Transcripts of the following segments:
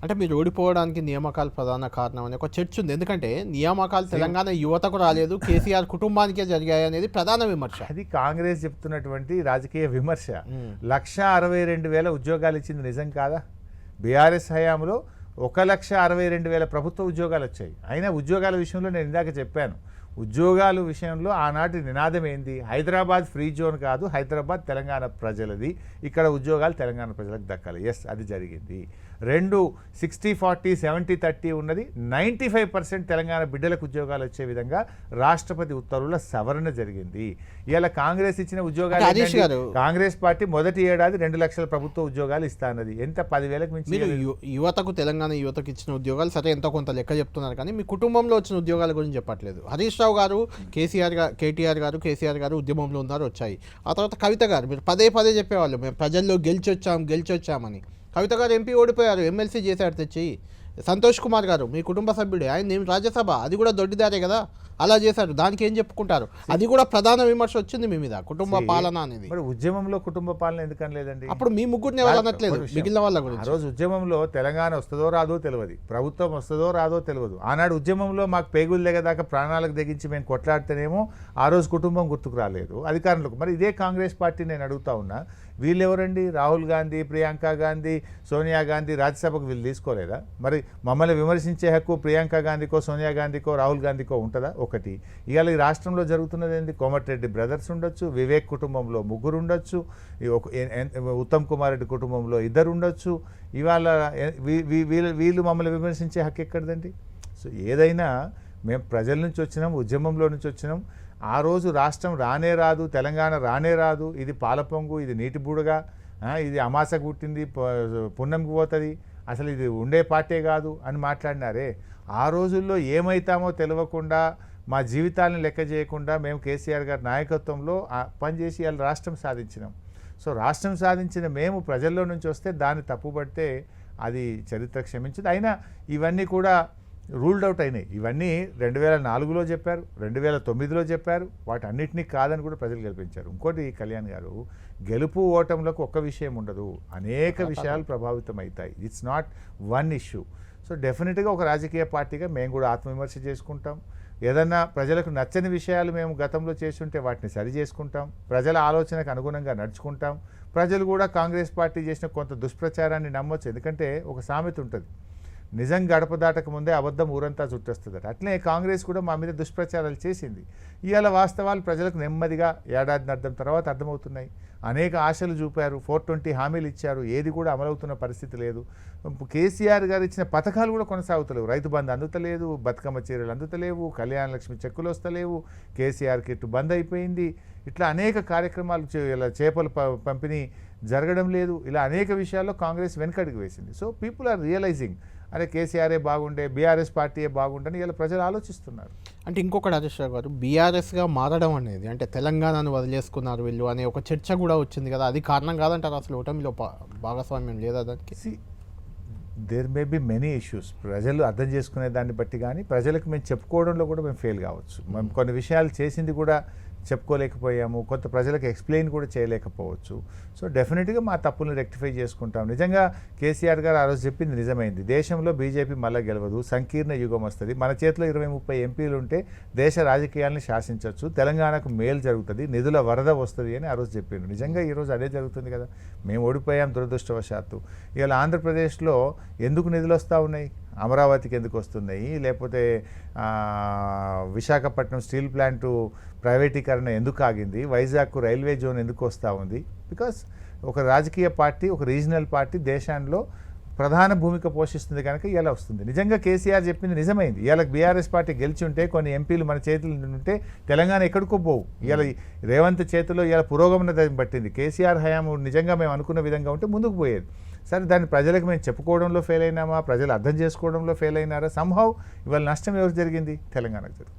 అంటే మీరు ఓడిపోవడానికి నియామకాలు ప్రధాన కారణం అని ఒక చర్చ ఉంది. ఎందుకంటే నియామకాలు తెలంగాణ యువతకు రాలేదు, కేసీఆర్ కుటుంబానికే జరిగాయి అనేది ప్రధాన విమర్శ. అది కాంగ్రెస్ చెప్తున్నటువంటి రాజకీయ విమర్శ. 1,62,000 ఉద్యోగాలు ఇచ్చింది నిజం కాదా? బీఆర్ఎస్ హయాంలో 1,62,000 ప్రభుత్వ ఉద్యోగాలు వచ్చాయి. అయినా ఉద్యోగాల విషయంలో నేను ఇందాక చెప్పాను, ఉద్యోగాల విషయంలో ఆనాటి నినాదం ఏంది? హైదరాబాద్ ఫ్రీ జోన్ కాదు, హైదరాబాద్ తెలంగాణ ప్రజలది, ఇక్కడ ఉద్యోగాలు తెలంగాణ ప్రజలకు దక్కాలి. ఎస్, అది జరిగింది. 2 60-40 70-30 ఉన్నది. 95% తెలంగాణ బిడ్డలకు ఉద్యోగాలు వచ్చే విధంగా రాష్ట్రపతి ఉత్తర్వుల సవరణ జరిగింది. ఇలా కాంగ్రెస్ ఇచ్చిన ఉద్యోగాలు, కాంగ్రెస్ పార్టీ మొదటి ఏడాది 2 లక్షల ప్రభుత్వ ఉద్యోగాలు ఇస్తానది. ఎంత? 10,000కు మించి. మీరు యువతకు, తెలంగాణ యువతకు ఇచ్చిన ఉద్యోగాలు సరే ఎంతో కొంత లెక్క చెప్తున్నారు, కానీ మీ కుటుంబంలో వచ్చిన ఉద్యోగాల గురించి చెప్పట్లేదు. హరీష్ రావు గారు, కేటీఆర్ గారు, కేసీఆర్ గారు ఉద్యమంలో ఉన్నారు, వచ్చాయి. ఆ తర్వాత కవిత గారు, మీరు పదే పదే చెప్పేవాళ్ళు మేము ప్రజల్లో గెలిచొచ్చామని. కవిత గారు ఎంపీ ఓడిపోయారు, ఎమ్మెల్సీ చేశారు తెచ్చి. సంతోష్ కుమార్ గారు మీ కుటుంబ సభ్యుడే, ఆయన నేను రాజ్యసభ, అది కూడా దొడ్డిదారే కదా, అలా చేశారు. దానికి ఏం చెప్పుకుంటారు? అది కూడా ప్రధాన విమర్శ వచ్చింది మీ మీద, కుటుంబ పాలన అనేది. మరి ఉద్యమంలో కుటుంబ పాలన ఎందుకని లేదండి? అప్పుడు మీ ముగ్గురిని ఎవరు అనట్లేదు, మిగిలిన వాళ్ళ గురించి. ఆ రోజు ఉద్యమంలో తెలంగాణ వస్తుందో రాదో తెలియదు, ప్రభుత్వం వస్తుందో రాదో తెలియదు. ఆనాడు ఉద్యమంలో మాకు పేగులు దిగదాకా ప్రాణాలకు తెగించి మేము కొట్లాడితేనేమో ఆ రోజు కుటుంబం గుర్తుకు రాలేదు అధికారంలోకి. మరి ఇదే కాంగ్రెస్ పార్టీ నేను అడుగుతా ఉన్నా, వీళ్ళు ఎవరండి? రాహుల్ గాంధీ, ప్రియాంక గాంధీ, సోనియా గాంధీ రాజ్యసభకు వీళ్ళు తీసుకోలేదా? మరి మమ్మల్ని విమర్శించే హక్కు ప్రియాంక గాంధీకో, సోనియా గాంధీకో, రాహుల్ గాంధీకో ఉంటుందా? ఒకటి. ఇవాళ ఈ రాష్ట్రంలో జరుగుతున్నది ఏంటి? కోమటిరెడ్డి బ్రదర్స్ ఉండొచ్చు, వివేక్ కుటుంబంలో 3 ఉండొచ్చు, ఉత్తమ్ కుమార్ రెడ్డి కుటుంబంలో 2 ఉండొచ్చు. ఇవాళ వీళ్ళు మమ్మల్ని విమర్శించే హక్కు ఎక్కడిదండి? సో ఏదైనా మేము ప్రజల నుంచి వచ్చినాం, ఉద్యమంలో నుంచి వచ్చినాం. ఆ రోజు రాష్ట్రం రానే రాదు, తెలంగాణ రానే రాదు, ఇది పాలపొంగు, ఇది నీటి బుడగా, ఇది అమాసకు పుట్టింది పుణ్యంకి పోతుంది, అసలు ఇది ఉండే పార్టీ కాదు అని మాట్లాడినారే. ఆ రోజుల్లో ఏమైతామో తెలియకుండా, మా జీవితాలను లెక్క చేయకుండా మేము కేసీఆర్ గారి నాయకత్వంలో పనిచేసి ఇవాళ రాష్ట్రం సాధించినాం. సో రాష్ట్రం సాధించిన మేము ప్రజల్లో నుంచి వస్తే దాన్ని తప్పుపడితే అది చరిత్ర క్షమించదు. అయినా ఇవన్నీ కూడా రూల్డ్ అవుట్ అయినాయి. ఇవన్నీ 2004లో చెప్పారు, 2009లో చెప్పారు, వాటన్నిటినీ కాదని కూడా ప్రజలు గెలిపించారు. ఇంకోటి కళ్యాణ్ గారు, గెలుపు ఓటములకు ఒక్క విషయం ఉండదు, అనేక విషయాలు ప్రభావితం అవుతాయి. It's not one issue. So డెఫినెట్గా ఒక రాజకీయ పార్టీగా మేము కూడా ఆత్మవిమర్శ చేసుకుంటాం. ఏదన్నా ప్రజలకు నచ్చని విషయాలు మేము గతంలో చేస్తుంటే వాటిని సరి చేసుకుంటాం, ప్రజల ఆలోచనకు అనుగుణంగా నడుచుకుంటాం. ప్రజలు కూడా కాంగ్రెస్ పార్టీ చేసిన కొంత దుష్ప్రచారాన్ని నమ్మొచ్చు. ఎందుకంటే ఒక సామెత ఉంటుంది, నిజం గడప దాటక ముందే అబద్ధం ఊరంతా చుట్టేస్తుందట. అట్లే కాంగ్రెస్ కూడా మా మీద దుష్ప్రచారాలు చేసింది. ఇవాళ వాస్తవాలు ప్రజలకు నెమ్మదిగా ఏడాదిన్నర్థం తర్వాత అర్థమవుతున్నాయి. అనేక ఆశలు చూపారు, 420 హామీలు ఇచ్చారు, ఏది కూడా అమలవుతున్న పరిస్థితి లేదు. కేసీఆర్ గారు ఇచ్చిన పథకాలు కూడా కొనసాగుతలేవు. రైతు బంధు అందుతలేదు, బతుకమ్మ చీరలు అందుతలేవు, కళ్యాణ లక్ష్మి చెక్కులు వస్తలేవు, కేసీఆర్ కిట్ బంద్ అయిపోయింది. ఇట్లా అనేక కార్యక్రమాలు, ఇలా చేపల పంపిణీ జరగడం లేదు. ఇలా అనేక విషయాల్లో కాంగ్రెస్ వెనకడుగు వేసింది. సో పీపుల్ ఆర్ రియలైజింగ్, అరే కేసీఆరే బాగుండే, బీఆర్ఎస్ పార్టీయే బాగుండని ఇలా ప్రజలు ఆలోచిస్తున్నారు. అంటే ఇంకొకటి హరీష్ రావు గారు, బీఆర్ఎస్గా మారడం అనేది, అంటే తెలంగాణను వదిలేసుకున్నారు వీళ్ళు అనే ఒక చర్చ కూడా వచ్చింది కదా, అది కారణం కాదంటారు? అసలు ఓటమిలో భాగస్వామ్యం లేదా దానికి? There may be many issues. ప్రజలు అర్థం చేసుకునే దాన్ని బట్టి కానీ ప్రజలకు మేము చెప్పుకోవడంలో కూడా మేము ఫెయిల్ కావచ్చు. మేము కొన్ని విషయాలు చేసింది కూడా చెప్పుకోలేకపోయాము, కొంత ప్రజలకు ఎక్స్ప్లెయిన్ కూడా చేయలేకపోవచ్చు. సో డెఫినెట్గా మా తప్పులను రెక్టిఫై చేసుకుంటాం. నిజంగా కేసీఆర్ గారు ఆ రోజు చెప్పింది నిజమైంది. దేశంలో బీజేపీ మళ్ళీ గెలవదు, సంకీర్ణ యుగం వస్తుంది, మన చేతిలో 20-30 ఎంపీలు ఉంటే దేశ రాజకీయాలను శాసించవచ్చు, తెలంగాణకు మేలు జరుగుతుంది, నిధుల వరద వస్తుంది అని ఆ రోజు చెప్పిండు. నిజంగా ఈరోజు అదే జరుగుతుంది కదా. మేము ఓడిపోయాం దురదృష్టవశాత్తు. ఇవాళ ఆంధ్రప్రదేశ్లో ఎందుకు నిధులు వస్తూ ఉన్నాయి? అమరావతికి ఎందుకు వస్తున్నాయి? లేకపోతే విశాఖపట్నం స్టీల్ ప్లాంటు ప్రైవేటీకరణ ఎందుకు ఆగింది? వైజాగ్కు రైల్వే జోన్ ఎందుకు వస్తూ ఉంది? బికాస్ ఒక రాజకీయ పార్టీ, ఒక రీజనల్ పార్టీ దేశంలో ప్రధాన భూమిక పోషిస్తుంది కనుక ఇలా వస్తుంది. నిజంగా కేసీఆర్ చెప్పింది నిజమైంది. ఇవాళ బీఆర్ఎస్ పార్టీ గెలిచి ఉంటే, కొన్ని ఎంపీలు మన చేతులు ఉంటే తెలంగాణ ఎక్కడికో పోవు. ఇవాళ రేవంత్ చేతిలో ఇవాళ పురోగమన పట్టింది. కేసీఆర్ హయాం నిజంగా మేము అనుకున్న విధంగా ఉంటే ముందుకు పోయేది. సరే, దాన్ని ప్రజలకు మేము చెప్పుకోవడంలో ఫెయిల్ అయినామా, ప్రజలు అర్థం చేసుకోవడంలో ఫెయిల్ అయినారా? సంహౌ ఇవాళ నష్టం ఎవరు జరిగింది? తెలంగాణకు జరిగింది.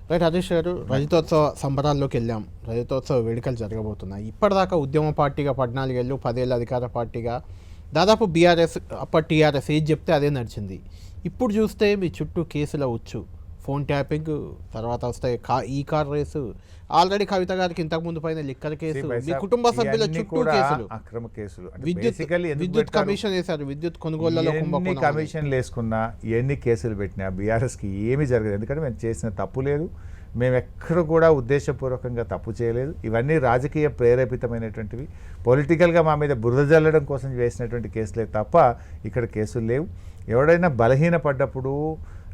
రైట్ హరీష్ గారు, రజతోత్సవ సంబరాల్లోకి వెళ్ళాం. రజతోత్సవ వేడుకలు జరగబోతున్నాయి. ఇప్పటిదాకా ఉద్యమ పార్టీగా 14 ఏళ్ళు, 10 ఏళ్ళు అధికార పార్టీగా దాదాపు బీఆర్ఎస్, అప్పటి టీఆర్ఎస్ ఏది చెప్తే అదే నడిచింది. ఇప్పుడు చూస్తే మీ చుట్టూ కేసుల ఉచ్చు, ఫోన్ ట్యాపింగ్, తర్వాత వస్తాయి ఈ కార్ రేసు, ఆల్రెడీ కవిత గారికి ఇంతకుముందు పైన లిక్కర్ కేసు, మీ కుటుంబ సభ్యుల చుట్టూ కేసులు, అక్రమ కేసులు, విద్యుత్ కమిషన్ వేశారు, విద్యుత్ కొనుగోళ్లలో కమిషన్లు వేసుకున్నా ఎన్ని కేసులు పెట్టినా బీఆర్ఎస్కి ఏమీ జరగదు. ఎందుకంటే మేము చేసిన తప్పు లేదు, మేము ఎక్కడ కూడా ఉద్దేశపూర్వకంగా తప్పు చేయలేదు. ఇవన్నీ రాజకీయ ప్రేరేపితమైనటువంటివి, పొలిటికల్గా మా మీద బురద జల్లడం కోసం వేసినటువంటి కేసులే తప్ప ఇక్కడ కేసులు లేవు. ఎవడైనా బలహీనపడ్డప్పుడు,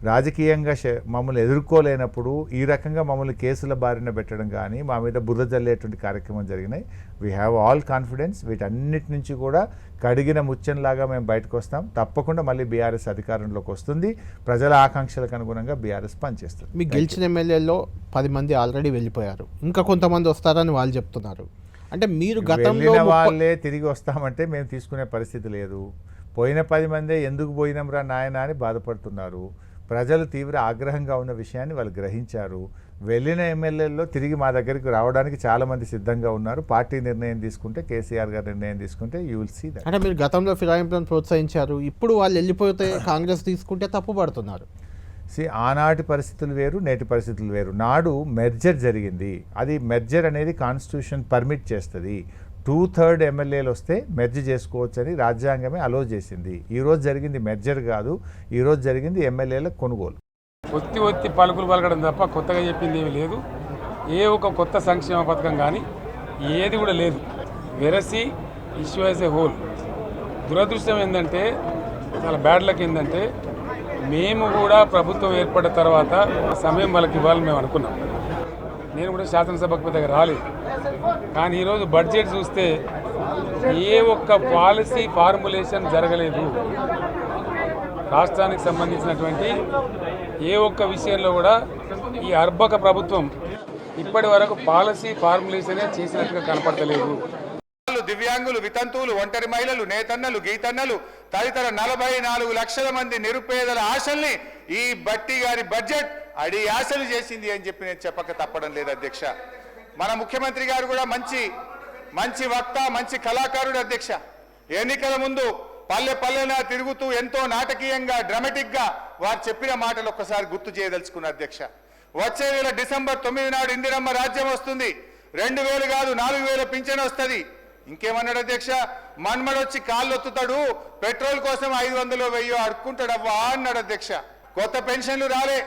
రాజకీయంగా మమ్మల్ని ఎదుర్కోలేనప్పుడు ఈ రకంగా మమ్మల్ని కేసుల బారిన పెట్టడం కానీ మా మీద బురద జల్లేటువంటి కార్యక్రమం జరిగినాయి. We have all confidence. వీటన్నిటి నుంచి కూడా కడిగిన ముత్యంలాగా మేము బయటకు వస్తాం. తప్పకుండా మళ్ళీ బీఆర్ఎస్ అధికారంలోకి వస్తుంది. ప్రజల ఆకాంక్షలకు అనుగుణంగా బీఆర్ఎస్ పనిచేస్తుంది. మీకు గెలిచిన ఎమ్మెల్యేలో 10 మంది ఆల్రెడీ వెళ్ళిపోయారు, ఇంకా కొంతమంది వస్తారని వాళ్ళు చెప్తున్నారు. అంటే మీరు గతంలో వాళ్ళే తిరిగి వస్తామంటే మేము తీసుకునే పరిస్థితి లేదు. పోయిన 10 మందే ఎందుకు పోయినాంరా నాయన అని బాధపడుతున్నారు. ప్రజలు తీవ్ర ఆగ్రహంగా ఉన్న విషయాన్ని వాళ్ళు గ్రహించారు. వెళ్ళిన ఎమ్మెల్యేల్లో తిరిగి మా దగ్గరికి రావడానికి చాలామంది సిద్ధంగా ఉన్నారు. పార్టీ నిర్ణయం తీసుకుంటే, కేసీఆర్ గారు నిర్ణయం తీసుకుంటే యూ విల్ సీ దట్. అంటే మీరు గతంలో ఫిరాయింపులను ప్రోత్సహించారు, ఇప్పుడు వాళ్ళు వెళ్ళిపోతే కాంగ్రెస్ తీసుకుంటే తప్పు పడుతున్నారు. ఆనాటి పరిస్థితులు వేరు, నేటి పరిస్థితులు వేరు. నాడు మెర్జర్ జరిగింది. అది మెర్జర్ అనేది కాన్స్టిట్యూషన్ పర్మిట్ చేస్తుంది. 2/3 ఎమ్మెల్యేలు వస్తే మెర్జ్ చేసుకోవచ్చని రాజ్యాంగమే అలో చేసింది. ఈరోజు జరిగింది మెర్జర్ కాదు, ఈరోజు జరిగింది ఎమ్మెల్యేల కొనుగోలు. ఒత్తి పలుకులు పలకడం తప్ప కొత్తగా చెప్పింది ఏమీ లేదు. ఏ ఒక కొత్త సంక్షేమ పథకం కానీ ఏది కూడా లేదు. వెరసి ఇష్యూ యాజ్ ఏ హోల్. దురదృష్టం ఏంటంటే, చాలా బ్యాడ్ లక్ ఏంటంటే, మేము కూడా ప్రభుత్వం ఏర్పడిన తర్వాత సమయం వాళ్ళకి ఇవ్వాలని మేము అనుకున్నాం. నేను కూడా శాసనసభకు పెద్దగా రాలేదు. కానీ ఈరోజు బడ్జెట్ చూస్తే ఏ ఒక్క పాలసీ ఫార్ములేషన్ జరగలేదు. రాష్ట్రానికి సంబంధించినటువంటి ఏ ఒక్క విషయంలో కూడా ఈ అర్బక ప్రభుత్వం ఇప్పటి వరకు పాలసీ ఫార్ములేషనే చేసినట్టుగా కనపడతలేదు. దివ్యాంగులు, వితంతువులు, ఒంటరి మహిళలు, నేతన్నలు, గీతన్నలు తదితర 44 లక్షల మంది నిరుపేదల ఆశల్ని ఈ బట్టి గారి బడ్జెట్ అడి ఆశలు చేసింది అని చెప్పి నేను చెప్పక తప్పడం లేదు అధ్యక్ష. మన ముఖ్యమంత్రి గారు కూడా మంచి వక్త, మంచి కళాకారుడు అధ్యక్ష. ఎన్నికల ముందు పల్లె పల్లెన తిరుగుతూ ఎంతో నాటకీయంగా, డ్రామాటిక్గా వారు చెప్పిన మాటలు ఒక్కసారి గుర్తు చేయదలుచుకున్న అధ్యక్ష. వచ్చే నెల డిసెంబర్ 9 నాడు ఇందిరమ్మ రాజ్యం వస్తుంది. 2000 కాదు 4000 పింఛన్ వస్తుంది. ఇంకేమన్నాడు అధ్యక్ష? మన్మడొచ్చి కాళ్ళు ఒత్తుతాడు, పెట్రోల్ కోసం 500 1000 అడుక్కుంటాడవ్వా అన్నాడు అధ్యక్ష. కొత్త పెన్షన్లు రాలే,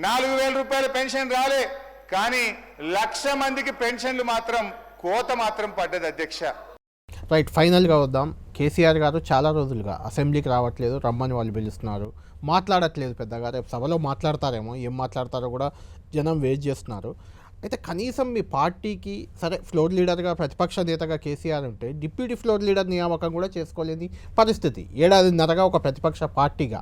4000 రూపాయల పెన్షన్ రాలే, కానీ 1,00,000 మందికి పెన్షన్లు మాత్రం కోత మాత్రం పడ్డది అధ్యక్ష. రైట్, ఫైనల్గా వద్దాం. కేసీఆర్ గారు చాలా రోజులుగా అసెంబ్లీకి రావట్లేదు, రమ్మని వాళ్ళు పిలుస్తున్నారు, మాట్లాడట్లేదు పెద్దగా. రేపు సభలో మాట్లాడతారేమో, ఏం మాట్లాడతారో కూడా జనం వెయిట్ చేస్తున్నారు. అయితే కనీసం మీ పార్టీకి సరే ఫ్లోర్ లీడర్గా, ప్రతిపక్ష నేతగా కేసీఆర్ ఉంటే డిప్యూటీ ఫ్లోర్ లీడర్ నియామకం కూడా చేసుకోలేని పరిస్థితి 1.5 ఒక ప్రతిపక్ష పార్టీగా.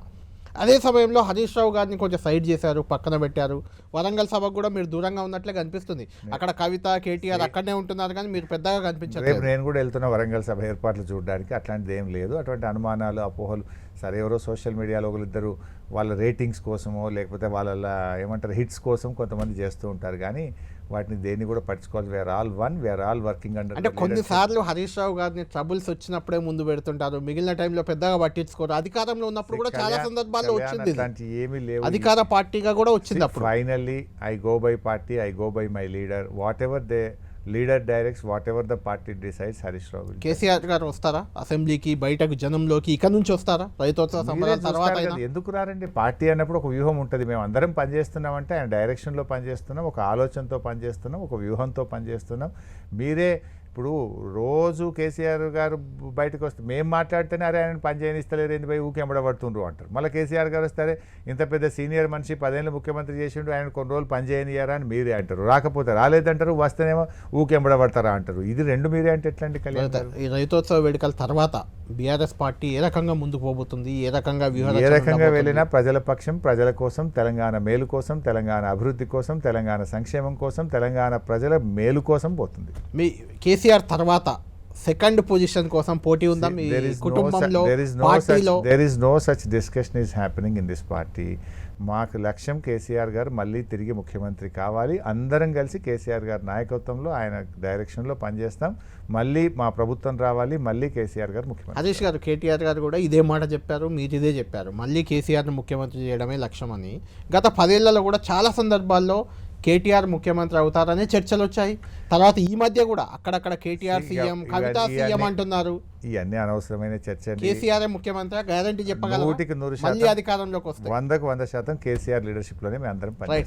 అదే సమయంలో హరీష్ రావు గారిని కొంచెం సైడ్ చేశారు, పక్కన పెట్టారు. వరంగల్ సభకు కూడా మీరు దూరంగా ఉన్నట్లే కనిపిస్తుంది. అక్కడ కవిత, కేటీఆర్ అక్కడనే ఉంటున్నారు, కానీ మీరు పెద్దగా కనిపించారు. నేను కూడా వెళ్తున్నా వరంగల్ సభ ఏర్పాట్లు చూడడానికి. అట్లాంటిది ఏం లేదు. అటువంటి అనుమానాలు, అపోహలు సరే ఎవరో సోషల్ మీడియాలో ఒకరిద్దరు వాళ్ళ రేటింగ్స్ కోసమో లేకపోతే వాళ్ళ ఏమంటారు హిట్స్ కోసం కొంతమంది చేస్తూ ఉంటారు, కానీ వాటిని దేన్ని కూడా పట్టించుకోవాలి. We're all one, we're all working under. అంటే కొన్నిసార్లు హరీష్ రావు గారిని ట్రబుల్స్ వచ్చినప్పుడే ముందు పెడుతుంటారు, మిగిలిన టైంలో పెద్దగా పట్టించుకోరు. అధికారంలో ఉన్నప్పుడు కూడా చాలా సందర్భాల్లో వచ్చింది, ఏమీ లేవు. అధికార పార్టీగా కూడా వచ్చింది. అప్పుడు finally I go by party, I go by my leader. Whatever the leader directs, whatever the party decides. Harish Rao, KCR garu వస్తారా అసెంబ్లీకి, బయటకు జనంలోకి ఇక్కడ నుంచి వస్తారా? రైతోత్సవ సంబరాల తర్వాత ఎందుకు రారండి? పార్టీ అన్నప్పుడు ఒక వ్యూహం ఉంటుంది. మేము అందరం పనిచేస్తున్నామంటే ఆయన డైరెక్షన్లో పనిచేస్తున్నాం, ఒక ఆలోచనతో పనిచేస్తున్నాం, ఒక వ్యూహంతో పనిచేస్తున్నాం. మీరే ఇప్పుడు రోజు కేసీఆర్ గారు బయటకు వస్తే మేము మాట్లాడితేనే అరే ఆయన పని చేయనిస్తలేరు, ఏంది పోయి ఊకెంబడబడుతుండ్రు అంటారు. మళ్ళీ కేసీఆర్ గారు వస్తే ఇంత పెద్ద సీనియర్ మనిషి 10 ఏళ్ళు ముఖ్యమంత్రి చేసిండు, ఆయన కొన్ని రోజులు పని చేయనియారా అని మీరే అంటారు. రాకపోతే రాలేదంటారు, వస్తేనేమో ఊకెంబడబడతారా అంటారు. ఇది రెండు మీరే అంటే ఎట్లాంటి కళ్యాణ్? ఈ రైతోత్సవ వేడుకల తర్వాత బీఆర్ఎస్ పార్టీ ఏ రకంగా ముందుకు పోబోతుంది, ఏ రకంగా వెళ్ళినా ప్రజల పక్షం, ప్రజల కోసం, తెలంగాణ మేలు కోసం, తెలంగాణ అభివృద్ధి కోసం, తెలంగాణ సంక్షేమం కోసం, తెలంగాణ ప్రజల మేలు కోసం పోతుంది. మీ కేసీఆర్ తర్వాత సెకండ్ పొజిషన్ కోసం పోటీ ఉందా మీ There is no కుటుంబంలో such- పార్టీలో? there is no such discussion is happening in this party. మాకు లక్ష్యం కేసీఆర్ గారు మళ్ళీ తిరిగి ముఖ్యమంత్రి కావాలి. అందరం కలిసి కేసీఆర్ గారి నాయకత్వంలో ఆయన డైరెక్షన్లో పనిచేస్తాం. మళ్ళీ మా ప్రభుత్వం రావాలి, మళ్ళీ కేసీఆర్ గారు ముఖ్యమంత్రి. హరీష్ గారు, కేటీఆర్ గారు కూడా ఇదే మాట చెప్పారు, మీరు ఇదే చెప్పారు, మళ్ళీ కేసీఆర్ని ముఖ్యమంత్రి చేయడమే లక్ష్యం అని. గత 10 ఏళ్లలో కూడా చాలా సందర్భాల్లో కేటీఆర్ ముఖ్యమంత్రి అవుతారనే చర్చలు వచ్చాయి. తర్వాత ఈ మధ్య కూడా అక్కడక్కడ కేటీఆర్ సీఎం, కవిత సీఎం అంటున్నారు. ఇవన్నీ అనవసరమైన చర్చ అండి. కేసీఆర్ ముఖ్యమంత్రి గ్యారంటీ చెప్పగలరా? 100% మళ్ళీ అధికారంలోకి వస్తే 100% కేసీఆర్ లీడర్షిప్లోనే మేము అందరం పనిచేస్తాం.